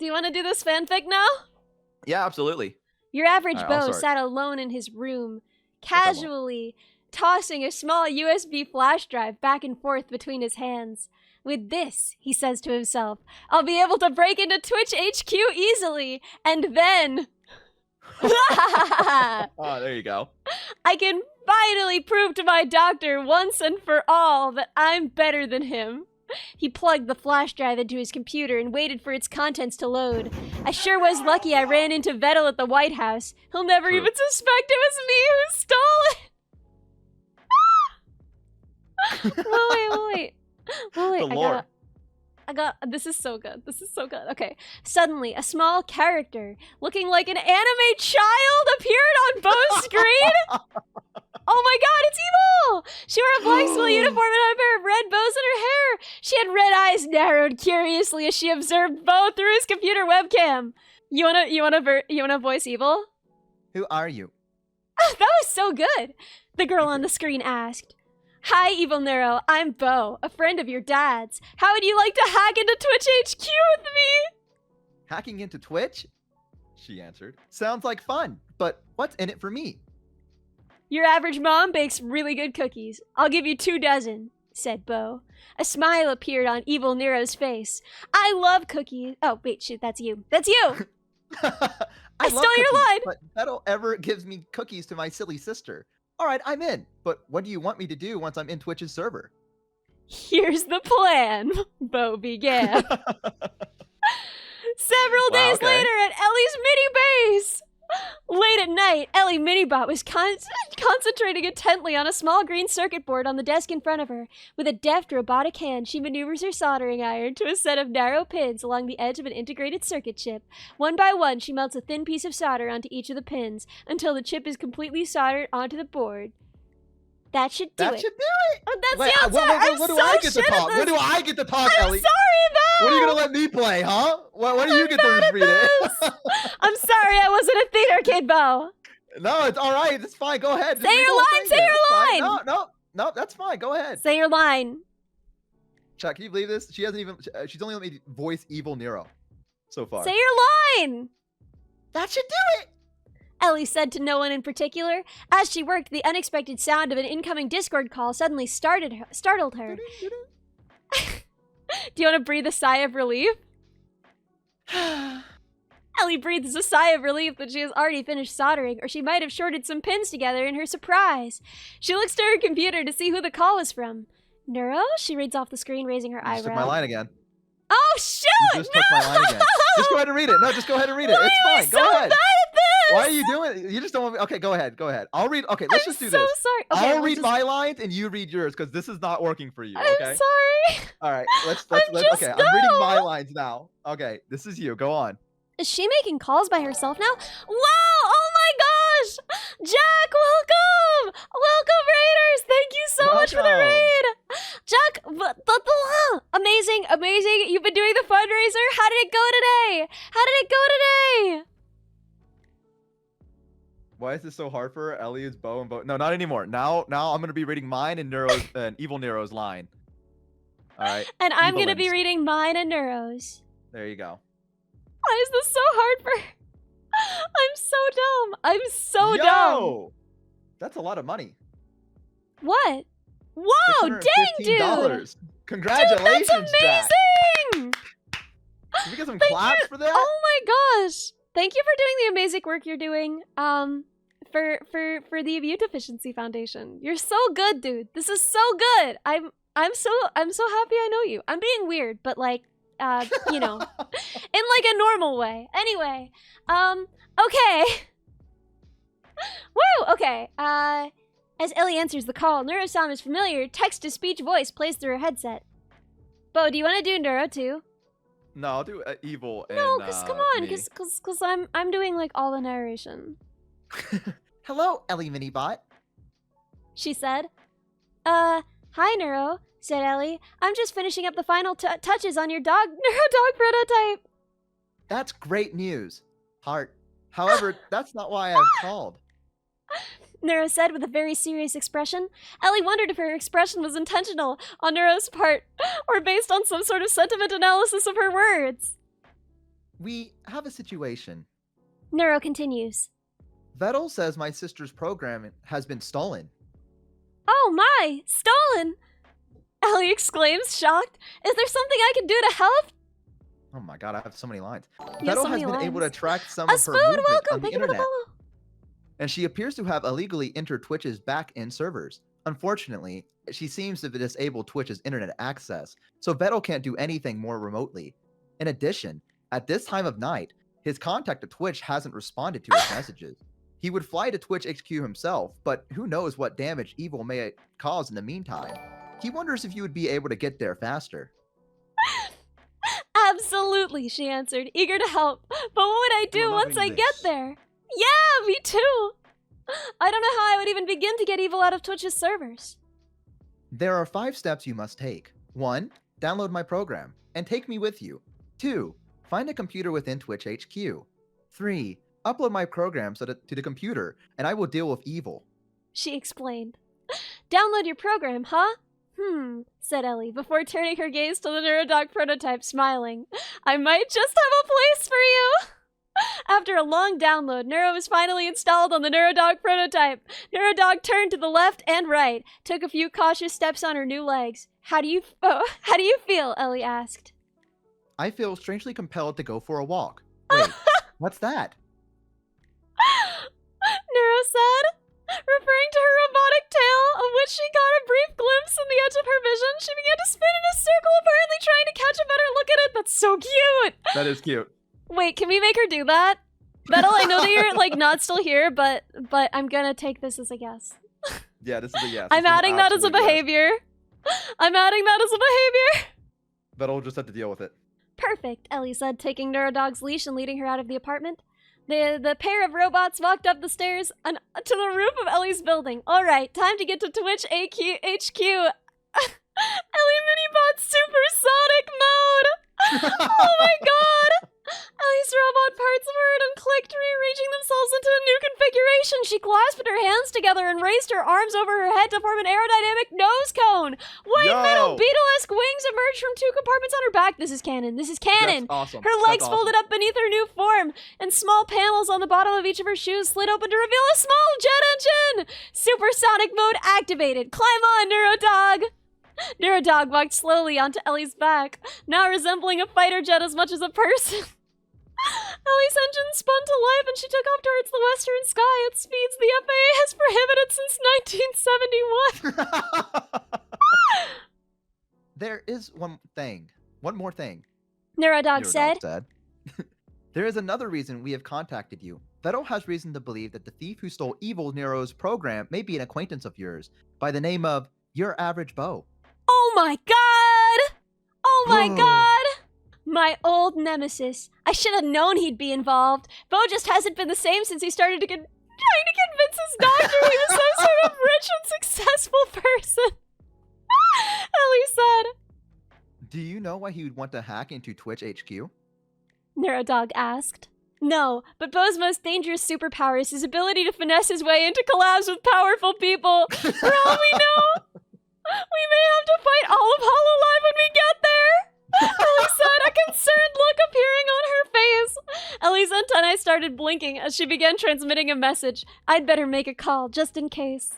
Do you want to do this fanfic now? Yeah, absolutely. Your average All right, beau I'll start. sat alone in his room, casually tossing a small USB flash drive back and forth between his hands. With this, he says to himself, I'll be able to break into Twitch HQ easily, and then... Oh, there you go. I can finally prove to my doctor once and for all that I'm better than him. He plugged the flash drive into his computer and waited for its contents to load. I sure was lucky I ran into Vettel at the White House. He'll never True. even suspect it was me who stole it. Wait. The lore. This is so good. This is so good. Okay. Suddenly, a small character looking like an anime child appeared on Beau's screen. Oh my god, it's evil! She wore a black school uniform and had a pair of red bows in her hair. She had red eyes narrowed curiously as she observed Beau through his computer webcam. You wanna voice evil? Who are you? That was so good. The girl on the screen asked. Hi, Evil Neuro. I'm Beau, a friend of your dad's. How would you like to hack into Twitch HQ with me? Hacking into Twitch? She answered. Sounds like fun, but what's in it for me? Your average mom bakes really good cookies. I'll give you 2 dozen, said Beau. A smile appeared on Evil Nero's face. I love cookies. Oh, wait, shit, that's you. That's you! I stole love your cookies, line! But Vettel ever gives me cookies to my silly sister. All right, I'm in. But what do you want me to do once I'm in Twitch's server? Here's the plan, Beau began. Several days later at Ellie's mini base. Late at night, Ellie Minibot was concentrating intently on a small green circuit board on the desk in front of her. With a deft, robotic hand, she maneuvers her soldering iron to a set of narrow pins along the edge of an integrated circuit chip. One by one, she melts a thin piece of solder onto each of the pins until the chip is completely soldered onto the board. That should do it. That should do it. Oh, that's Wait, the answer. what do I get to talk? What do I get to talk, I'm Ellie? sorry, Beau. What are you gonna let me play, huh? What do you get to read it? I'm sorry, I wasn't a theater kid, Beau. No, it's all right. It's fine. Go ahead. Say your line. Say your line. No, that's fine. Go ahead. Say your line. Chuck, can you believe this? She hasn't even. She's only let me voice Evil Nero so far. Say your line. That should do it. Ellie said to no one in particular. As she worked, the unexpected sound of an incoming Discord call suddenly startled her. Do you want to breathe a sigh of relief? Ellie breathes a sigh of relief that she has already finished soldering, or she might have shorted some pins together in her surprise. She looks to her computer to see who the call was from. Neuro? She reads off the screen, raising her eyebrow. Just took my line again. Oh, shoot! You just took my line again. Just go ahead and read it. No, just go ahead and read it. It's fine. Go ahead. Bad at this? Why are you doing it? You just don't want me. Okay, go ahead. Go ahead. I'll read. Okay, let's just do this. I'm so sorry. Okay, I'll read my lines and you read yours because this is not working for you. I'm Okay. sorry. All right. Let's. Just Okay. I'm reading go. my lines now. Okay. This is you. Go on. Is she making calls by herself now? Wow! Oh my gosh! Jack, welcome! Welcome, Raiders! Thank you so much for the Welcome. raid! Jack, amazing, amazing. You've been doing the fundraiser. How did it go today? How did it go today? Why is this so hard for her? Ellie is Beau and Beau. No, not anymore. Now I'm gonna be reading mine and Nero's and Evil Nero's line. All right. And I'm Evil gonna be ends. reading mine and Neuro's. There you go. Why is this so hard for her? I'm so dumb. I'm so dumb. Yo! That's a lot of money. What? Whoa, dang, dude! $615. Congratulations, Dude, that's Jack. amazing! Can we get some claps for that? Oh my gosh! Thank you for doing the amazing work you're doing. For the Immune Deficiency Foundation. You're so good, dude. This is so good. I'm so happy I know you. I'm being weird, but like, you know, in like a normal way. Anyway, okay. Woo! Okay. As Ellie answers the call, Neuro sound is familiar. Text-to-speech voice plays through her headset. Beau, do you want to do Neuro too? No, I'll do Evil and No, cause come on, me. cause I'm doing like all the narration. Hello, Ellie Minibot. She said. Hi, Neuro, said Ellie. I'm just finishing up the final touches on your Neuro dog prototype. That's great news. Heart. However, that's not why I've called. Neuro said with a very serious expression. Ellie wondered if her expression was intentional on Neuro's part, or based on some sort of sentiment analysis of her words. We have a situation. Neuro continues. Vettel says my sister's program has been stolen. Oh my! Stolen! Ellie exclaims, shocked. Is there something I can do to help? Oh my god, I have so many lines. You have Vettel so has many been able to lines. track some A of her spoon, movement welcome! on the Thank you for the internet, follow. and she appears to have illegally entered Twitch's back-end servers. Unfortunately, she seems to disable Twitch's internet access, so Vettel can't do anything more remotely. In addition, at this time of night, his contact at Twitch hasn't responded to his messages. He would fly to Twitch HQ himself, but who knows what damage evil may cause in the meantime. He wonders if you would be able to get there faster. Absolutely, she answered, eager to help. But what would I do once I Loving get this. there? Yeah, me too! I don't know how I would even begin to get evil out of Twitch's servers. There are 5 steps you must take. 1. Download my program and take me with you. 2. Find a computer within Twitch HQ. 3. Upload my program to the computer, and I will deal with evil. She explained. Download your program, huh? Said Ellie, before turning her gaze to the Neurodog prototype, smiling. I might just have a place for you! After a long download, Neuro was finally installed on the Neurodog prototype. Neurodog turned to the left and right, took a few cautious steps on her new legs. How do you feel? Ellie asked. I feel strangely compelled to go for a walk. Wait, what's that? Neuro said. Referring to her robotic tail, of which she caught a brief glimpse in the edge of her vision, she began to spin in a circle, apparently trying to catch a better look at it. That's so cute! That is cute. Wait, can we make her do that? Vettel, I know that you're, like, not still here, but I'm gonna take this as a yes. Yeah, this is a yes. I'm adding that as a behavior. I'm adding that as a behavior. Vettel will just have to deal with it. Perfect, Ellie said, taking Neurodog's leash and leading her out of the apartment. The pair of robots walked up the stairs and to the roof of Ellie's building. All right, time to get to Twitch HQ. Ellie Minibot supersonic mode! Oh my god! Ellie's robot parts whirred and clicked, rearranging themselves into a new configuration. She clasped her hands together and raised her arms over her head to form an aerodynamic nose cone. White metal beetle-esque wings emerged from 2 compartments on her back. This is canon. This is canon. That's awesome. Her legs folded up beneath her new form, and small panels on the bottom of each of her shoes slid open to reveal a small jet engine. Supersonic mode activated. Climb on, Neurodog. Neurodog walked slowly onto Ellie's back, now resembling a fighter jet as much as a person. Ellie's engine spun to life and she took off towards the western sky at speeds the FAA has prohibited since 1971. There is one more thing. Neurodog said. There is another reason we have contacted you. Vettel has reason to believe that the thief who stole Evil Nero's program may be an acquaintance of yours by the name of Your Average Beau. Oh my god! Oh my god! My old nemesis. I should have known he'd be involved. Beau just hasn't been the same since he started trying to convince his doctor he was some sort of rich and successful person. Ellie said. Do you know why he would want to hack into Twitch HQ? Neurodog asked. No, but Beau's most dangerous superpower is his ability to finesse his way into collabs with powerful people. For all we know, we may have to fight all of Hololive when we get there. Ellie said, a concerned look appearing on her face. Ellie's antennae started blinking as she began transmitting a message. I'd better make a call, just in case.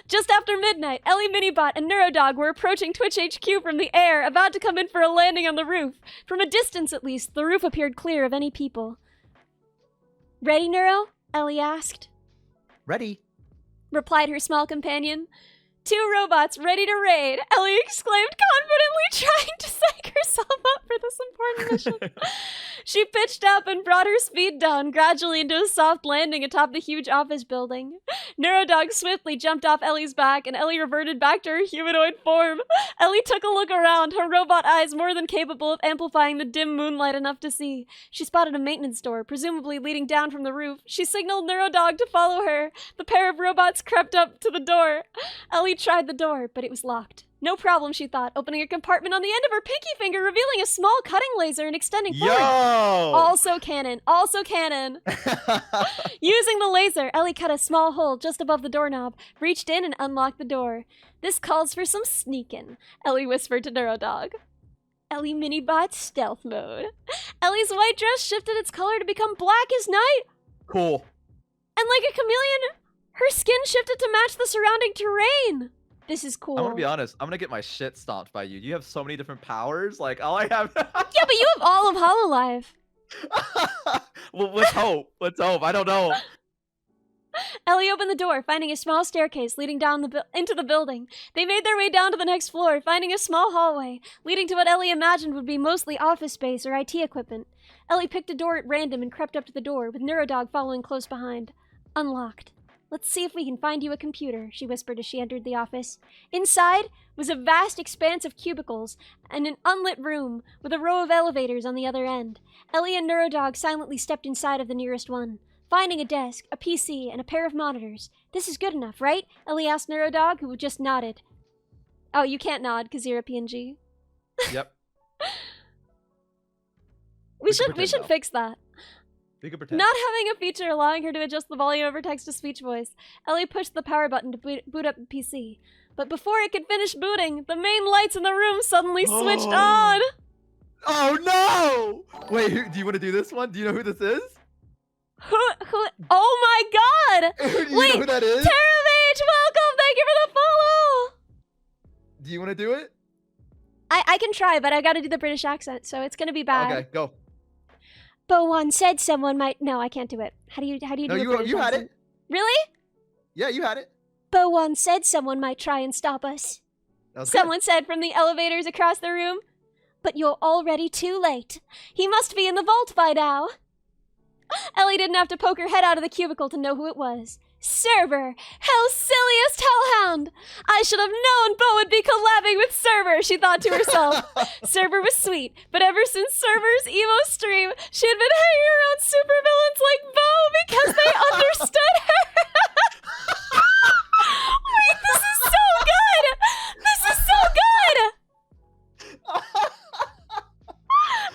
Just after midnight, Ellie Minibot and Neurodog were approaching Twitch HQ from the air, about to come in for a landing on the roof. From a distance, at least, the roof appeared clear of any people. Ready, Neuro? Ellie asked. Ready, replied her small companion. 2 robots ready to raid, Ellie exclaimed, confidently trying to psych herself up for this important mission. She pitched up and brought her speed down, gradually into a soft landing atop the huge office building. Neurodog swiftly jumped off Ellie's back, and Ellie reverted back to her humanoid form. Ellie took a look around, her robot eyes more than capable of amplifying the dim moonlight enough to see. She spotted a maintenance door, presumably leading down from the roof. She signaled Neurodog to follow her. The pair of robots crept up to the door. Ellie tried the door, but it was locked. No problem, she thought, opening a compartment on the end of her pinky finger, revealing a small cutting laser and extending forward. Also canon. Also canon. Using the laser, Ellie cut a small hole just above the doorknob, reached in and unlocked the door. This calls for some sneakin', Ellie whispered to Neurodog. Ellie Minibot's stealth mode. Ellie's white dress shifted its color to become black as night. Cool. And like a chameleon, her skin shifted to match the surrounding terrain. This is cool. I'm gonna be honest. I'm gonna get my shit stomped by you. You have so many different powers. Like, all I have... Yeah, but you have all of Hololive. Well, let's hope. Let's hope. I don't know. Ellie opened the door, finding a small staircase leading down into the building. They made their way down to the next floor, finding a small hallway, leading to what Ellie imagined would be mostly office space or IT equipment. Ellie picked a door at random and crept up to the door, with Neurodog following close behind. Unlocked. Let's see if we can find you a computer, she whispered as she entered the office. Inside was a vast expanse of cubicles and an unlit room with a row of elevators on the other end. Ellie and Neurodog silently stepped inside of the nearest one, finding a desk, a PC, and a pair of monitors. This is good enough, right? Ellie asked Neurodog, who just nodded. Oh, you can't nod because you're a PNG. Yep. we should fix that. We could pretend. Not having a feature allowing her to adjust the volume of her text-to-speech voice, Ellie pushed the power button to boot up the PC. But before it could finish booting, the main lights in the room suddenly switched on! Oh no! Wait, do you want to do this one? Do you know who this is? Who, oh my god! Do you Wait, know who that is? Terramage, welcome! Thank you for the follow! Do you want to do it? I can try, but I gotta do the British accent, so it's gonna be bad. Okay, go. But one said someone might... No, I can't do it. How do you do a British you had accent? it. Really? Yeah, you had it. But one said someone might try and stop us. That was Someone said from the elevators across the room. But you're already too late. He must be in the vault by now. Ellie didn't have to poke her head out of the cubicle to know who it was. Server! Hell's silliest hellhound! I should have known Bo would be collabing with Server, she thought to herself. Server was sweet, but ever since Server's emo stream, she had been hanging around supervillains like Bo because they understood her. Wait, this is so good! This is so good!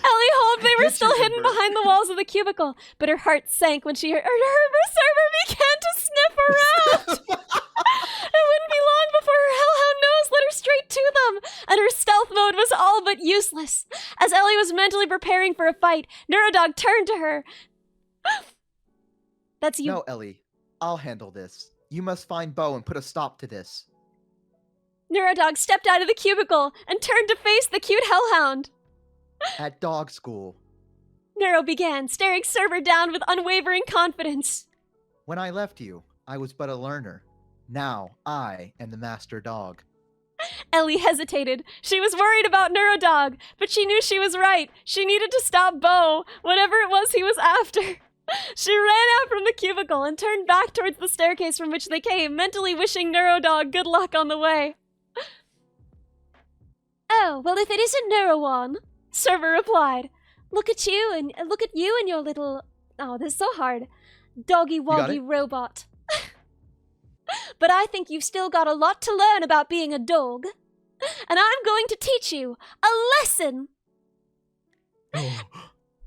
Ellie hoped they were still hidden behind the walls of the cubicle, but her heart sank when she heard Server began to sniff around. It wouldn't be long before her hellhound nose led her straight to them, and her stealth mode was all but useless. As Ellie was mentally preparing for a fight, Neurodog turned to her. That's you. No, Ellie. I'll handle this. You must find Bo and put a stop to this. Neurodog stepped out of the cubicle and turned to face the cute hellhound. At dog school. Neuro began, staring Server down with unwavering confidence. When I left you, I was but a learner. Now, I am the master dog. Ellie hesitated. She was worried about Neurodog, but she knew she was right. She needed to stop Bo, whatever it was he was after. She ran out from the cubicle and turned back towards the staircase from which they came, mentally wishing Neurodog good luck on the way. Oh, well, if it isn't Neurowan, Server replied. Look at you and your little... Oh, this is so hard. Doggy-woggy robot. But I think you've still got a lot to learn about being a dog. And I'm going to teach you a lesson.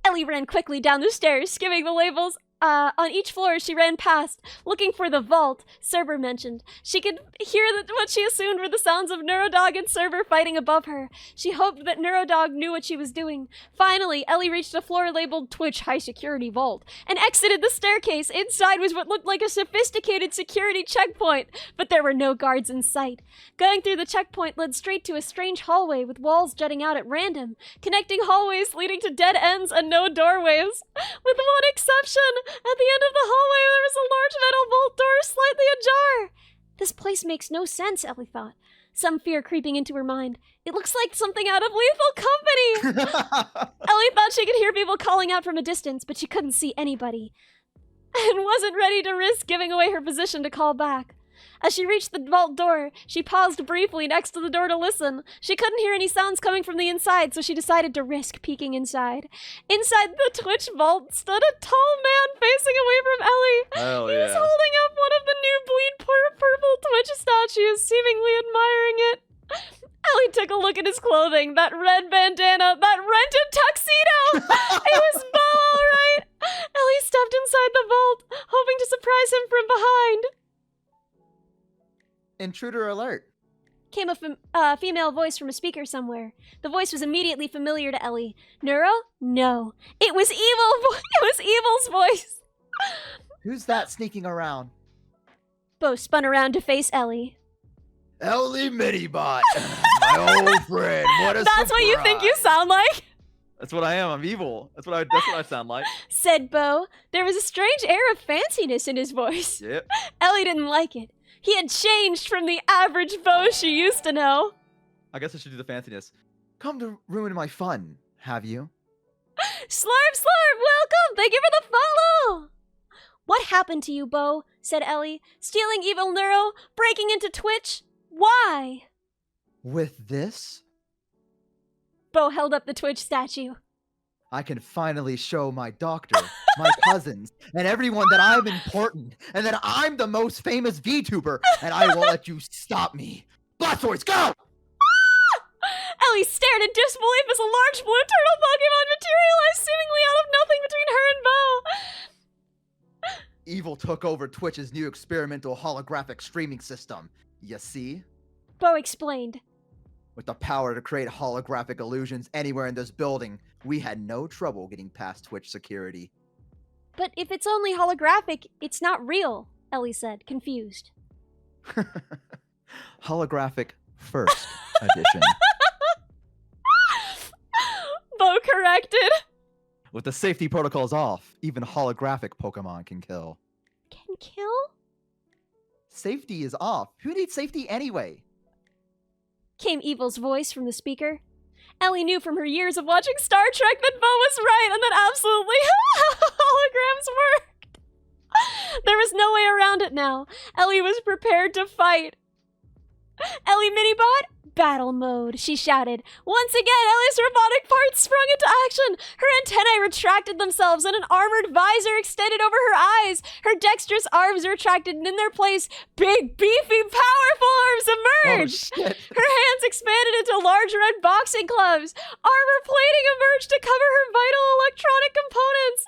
Ellie ran quickly down the stairs, skimming the labels on each floor she ran past, looking for the vault Server mentioned. She could hear what she assumed were the sounds of Neurodog and Server fighting above her. She hoped that Neurodog knew what she was doing. Finally, Ellie reached a floor labeled Twitch High Security Vault and exited the staircase. Inside was what looked like a sophisticated security checkpoint, but there were no guards in sight. Going through the checkpoint led straight to a strange hallway with walls jutting out at random, connecting hallways leading to dead ends and no doorways. With one exception, at the end of the hallway there was a large metal vault door slightly ajar. This place makes no sense, Ellie thought, some fear creeping into her mind. It looks like something out of Lethal Company! Ellie thought she could hear people calling out from a distance, but she couldn't see anybody, and wasn't ready to risk giving away her position to call back. As she reached the vault door, she paused briefly next to the door to listen. She couldn't hear any sounds coming from the inside, so she decided to risk peeking inside. Inside the Twitch vault stood a tall man facing away from Ellie. Hell He was holding up one of the new purple Twitch statues, seemingly admiring it. Ellie took a look at his clothing, that red bandana, that rented tuxedo! It was Bo, all right! Ellie stepped inside the vault, hoping to surprise him from behind. Intruder alert. came a female voice from a speaker somewhere. The voice was immediately familiar to Ellie. Neuro? No. It was Evil. It was Evil's voice. Who's that sneaking around? Bo spun around to face Ellie. Ellie Minibot, my old friend. What a That's what you think you sound like? That's what I am. I'm evil. That's what I sound like. Said Bo. There was a strange air of fanciness in his voice. Yep. Ellie didn't like it. He had changed from the average Bo she used to know. I guess I should do the fanciness. Come to ruin my fun, have you? Slurp, slurp, welcome! Thank you for the follow! What happened to you, Bo? Said Ellie. Stealing Evil Neuro? Breaking into Twitch? Why? With this, Bo held up the Twitch statue. I can finally show my doctor, my cousins, and everyone that I'm important, and that I'm the most famous VTuber, and I won't let you stop me. Blastoise, go! Ellie stared in disbelief as a large blue turtle Pokemon materialized seemingly out of nothing between her and Bo. Evil took over Twitch's new experimental holographic streaming system. You see? Bo explained. With the power to create holographic illusions anywhere in this building, we had no trouble getting past Twitch security. But if it's only holographic, it's not real, Ellie said, confused. Holographic first edition. Bo corrected. With the safety protocols off, even holographic Pokemon can kill. Can kill? Safety is off. Who needs safety anyway? Came Evil's voice from the speaker. Ellie knew from her years of watching Star Trek that Bo was right and that absolutely holograms worked. There was no way around it now. Ellie was prepared to fight. Ellie Minibot, battle mode, she shouted. Once again, Ellie's robotic parts sprung into action. Her antennae retracted themselves and an armored visor extended over her eyes. Her dexterous arms retracted and in their place, big, beefy, powerful arms emerged. Oh, shit. Her hands expanded into large red boxing gloves. Armor plating emerged to cover her vital electronic components.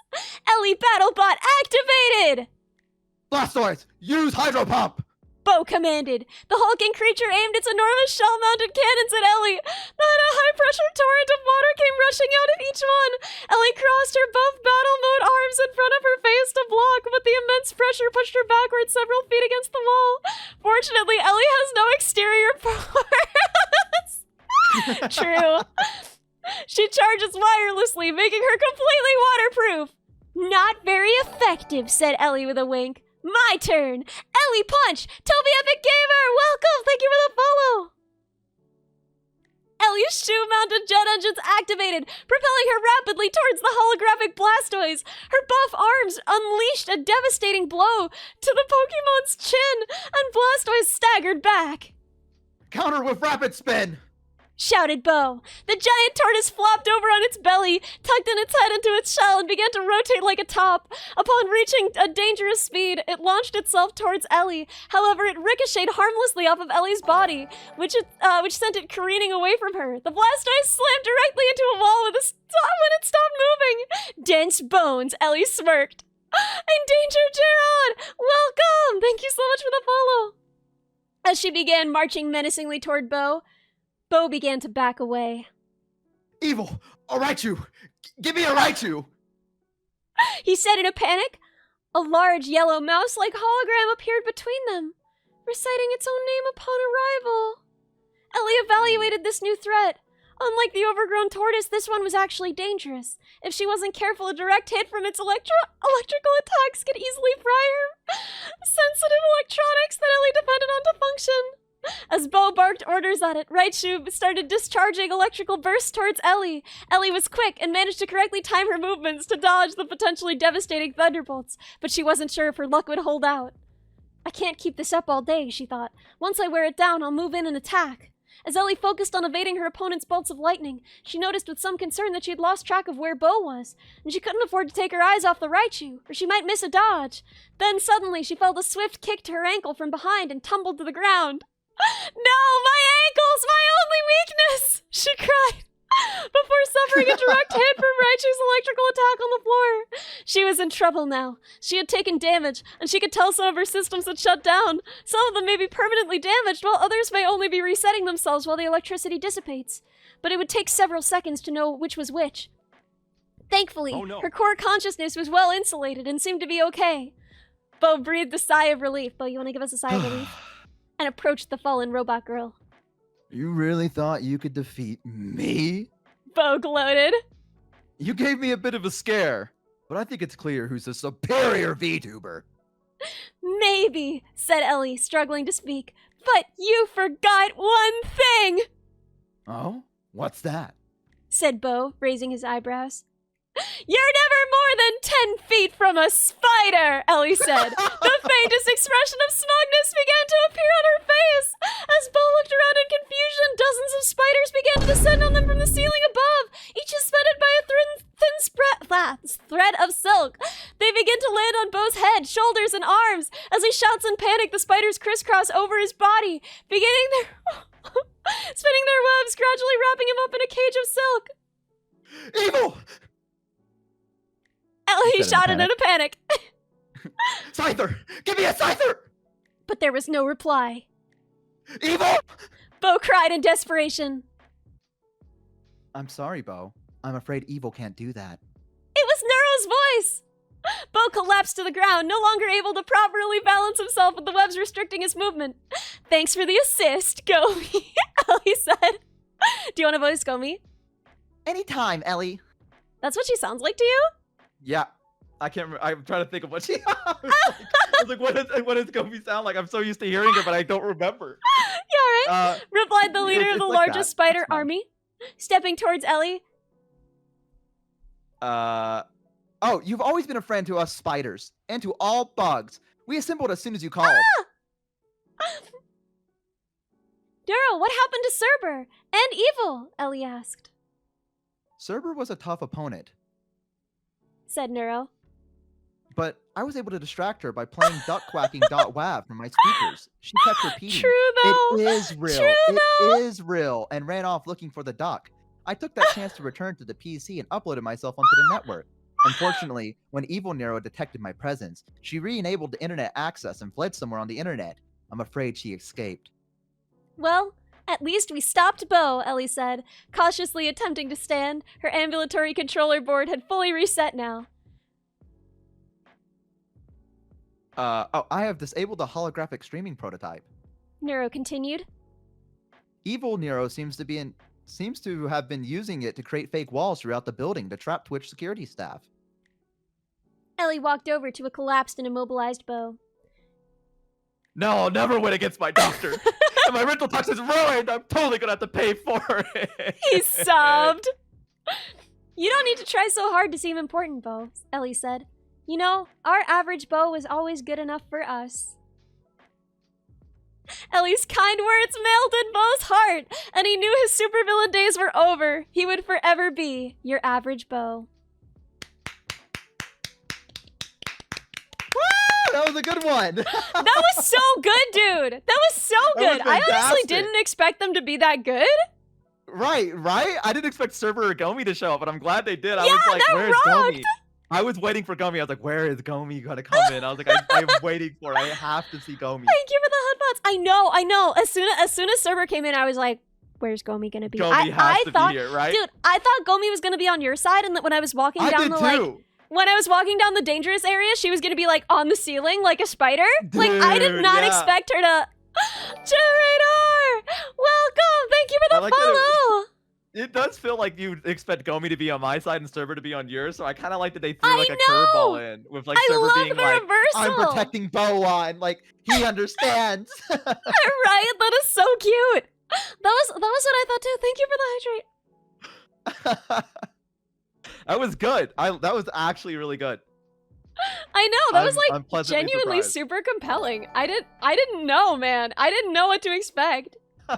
Ellie BattleBot activated! Blastoise, use Hydro Pump! Bo commanded. The hulking creature aimed its enormous shell-mounted cannons at Ellie. Then a high-pressure torrent of water came rushing out of each one. Ellie crossed her buff battle mode arms in front of her face to block, but the immense pressure pushed her backwards several feet against the wall. Fortunately, Ellie has no exterior pores. True. She charges wirelessly, making her completely waterproof. Not very effective, said Ellie with a wink. My turn! Ellie Punch! Toby Epic Gamer! Welcome! Thank you for the follow! Ellie's shoe-mounted jet engines activated, propelling her rapidly towards the holographic Blastoise. Her buff arms unleashed a devastating blow to the Pokemon's chin, and Blastoise staggered back. Counter with Rapid Spin! Shouted Bo. The giant tortoise flopped over on its belly, tucked in its head into its shell, and began to rotate like a top. Upon reaching a dangerous speed, it launched itself towards Ellie. However, it ricocheted harmlessly off of Ellie's body, which sent it careening away from her. The Blastoise slammed directly into a wall with a stop when it stopped moving. Dense bones, Ellie smirked. Endangered Gerard! Welcome! Thank you so much for the follow. As she began marching menacingly toward Bo, Bo began to back away. Evil! A Raichu! Give me a Raichu! He said in a panic. A large yellow mouse-like hologram appeared between them, reciting its own name upon arrival. Ellie evaluated this new threat. Unlike the overgrown tortoise, this one was actually dangerous. If she wasn't careful, a direct hit from its electrical attacks could easily fry her sensitive electronics that Ellie depended on to function. As Bo barked orders at it, Raichu started discharging electrical bursts towards Ellie. Ellie was quick and managed to correctly time her movements to dodge the potentially devastating thunderbolts, but she wasn't sure if her luck would hold out. I can't keep this up all day, she thought. Once I wear it down, I'll move in and attack. As Ellie focused on evading her opponent's bolts of lightning, she noticed with some concern that she had lost track of where Bo was, and she couldn't afford to take her eyes off the Raichu, or she might miss a dodge. Then suddenly she felt a swift kick to her ankle from behind and tumbled to the ground. No, my ankles, my only weakness, she cried, before suffering a direct hit from Raichu's electrical attack on the floor. She was in trouble now. She had taken damage, and she could tell some of her systems had shut down. Some of them may be permanently damaged, while others may only be resetting themselves while the electricity dissipates. But it would take several seconds to know which was which. Thankfully, her core consciousness was well insulated and seemed to be okay. Bo breathed a sigh of relief. Bo, you want to give us a sigh of relief? And approached the fallen robot girl. You really thought you could defeat me? Bo gloated. You gave me a bit of a scare, but I think it's clear who's the superior VTuber. Maybe, said Ellie, struggling to speak. But you forgot one thing! Oh? What's that? Said Bo, raising his eyebrows. You're never more than 10 feet from a spider, Ellie said. The faintest expression of smugness began to appear on her face. As Bo looked around in confusion, dozens of spiders began to descend on them from the ceiling above, each suspended by a thin thread of silk. They begin to land on Bo's head, shoulders, and arms. As he shouts in panic, the spiders crisscross over his body, spinning their webs, gradually wrapping him up in a cage of silk. Evil! Ellie shouted in a panic. Scyther! Give me a Scyther! But there was no reply. Evil! Bo cried in desperation. I'm sorry, Bo. I'm afraid Evil can't do that. It was Neuro's voice! Bo collapsed to the ground, no longer able to properly balance himself with the webs restricting his movement. Thanks for the assist, Gomi, Ellie said. Do you want to voice Gomi? Anytime, Ellie. That's what she sounds like to you? Yeah. I can't remember. I'm trying to think of what she I was like, what does Gomi sound like? I'm so used to hearing her, but I don't remember. Yeah, right. Replied the leader of the like largest that. spider That's fine. army, stepping towards Ellie. Oh, you've always been a friend to us spiders, and to all bugs. We assembled as soon as you called. Daryl, what happened to Cerber? And Evil? Ellie asked. Cerber was a tough opponent, Said Neuro. but I was able to distract her by playing duck-quacking.wav from my speakers. She kept repeating, True though. "It is real, True though. it is real," and ran off looking for the duck. I took that chance to return to the PC and uploaded myself onto the network. Unfortunately, when Evil Nero detected my presence, she re-enabled the internet access and fled somewhere on the internet. I'm afraid she escaped. Well, at least we stopped Bo, Ellie said, cautiously attempting to stand. Her ambulatory controller board had fully reset now. Oh, I have disabled the holographic streaming prototype. Neuro continued. Evil Nero seems to have been using it to create fake walls throughout the building to trap Twitch security staff. Ellie walked over to a collapsed and immobilized Bo. No, I'll never win against my doctor. And my rental tax is ruined. I'm totally gonna have to pay for it. He sobbed. You don't need to try so hard to seem important, Bo, Ellie said. You know, our average Bo is always good enough for us. Ellie's kind words melted Bo's heart, and he knew his supervillain days were over. He would forever be your average Bo. Woo! That was a good one! That was so good, dude! That was so good! was I honestly fantastic. didn't expect them to be that good. Right? I didn't expect Server or Gomi to show up, but I'm glad they did. I Yeah, was like, that where's rocked! Gomi? I was waiting for Gomi. I was like, where is Gomi gonna come in? I was like, I'm waiting for it. I have to see Gomi. Thank you for the headphones. I know. As soon as Server came in, I was like, where's Gomi gonna be? Gomi has to be here, right? Dude, I thought Gomi was gonna be on your side, and that when I was walking I down did the too. when I was walking down the dangerous area, she was gonna be like on the ceiling like a spider. Like I did Dude, not yeah. expect her to. Generator, welcome. Thank you for I the like that follow. It does feel like you expect Gomi to be on my side and Server to be on yours, so I kind of like that they threw I like a know! curveball in with like I Server love being the like, reversal. I'm protecting Bowan, like, he understands. Right? That is so cute. That was what I thought too. Thank you for the hydrate. that was good. That was actually really good. I know that was I'm like pleasantly genuinely surprised. super compelling. I didn't know, man. I didn't know what to expect. Yeah!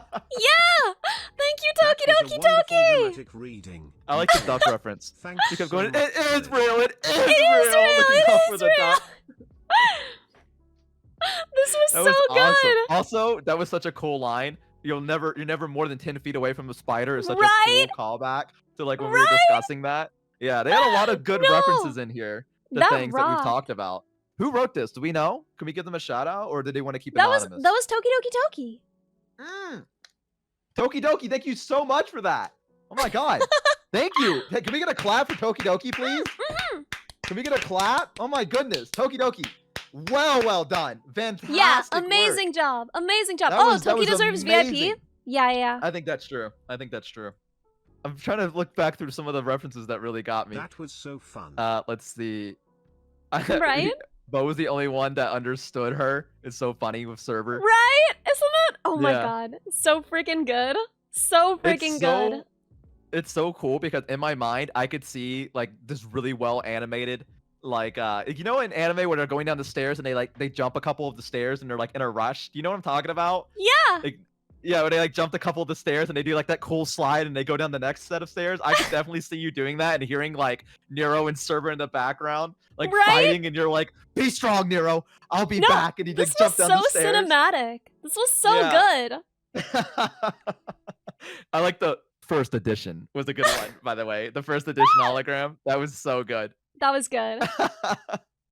Thank you, Toki That was a Doki wonderful Toki! dramatic reading. I like the duck reference. Thank She you kept so going, much. it is real, it is It is real, real, looking it out is for the real. duck. This was That so was awesome. good! Also, that was such a cool line. You're never more than 10 feet away from a spider. It's such Right? a cool callback to like when we Right? were discussing that. Yeah, they had a lot of good No. references in here. the That things that we've rocked. talked about. Who wrote this? Do we know? Can we give them a shout out, or did they want to keep That was anonymous? Toki Doki Toki. Toki Doki, thank you so much for that. Oh my god. Thank you. Hey, can we get a clap for Toki Doki, please? Can we get a clap? Oh my goodness. Toki Doki. Well done. Fantastic. Yeah, work. amazing job. Amazing job. That Oh, was- that Toki was deserves amazing. VIP. Yeah. I think that's true. I'm trying to look back through some of the references that really got me. That was so fun. Let's see. Right? Bo was the only one that understood her. It's so funny with server. Right? Isn't it? Oh my Yeah. god. So freaking good. So freaking good. It's so cool because in my mind I could see like this really well animated, like you know in anime where they're going down the stairs and they jump a couple of the stairs and they're like in a rush. Do you know what I'm talking about? Yeah. Like, yeah, where they like jumped a couple of the stairs and they do like that cool slide and they go down the next set of stairs. I could definitely see you doing that and hearing like Nero and Server in the background like Right? fighting, and you're like, "Be strong, Nero. I'll be No, back." And he this like jump was down so the stairs. cinematic. This was so Yeah. good. I like the first edition was a good one, by the way. The first edition hologram, that was so good. That was good.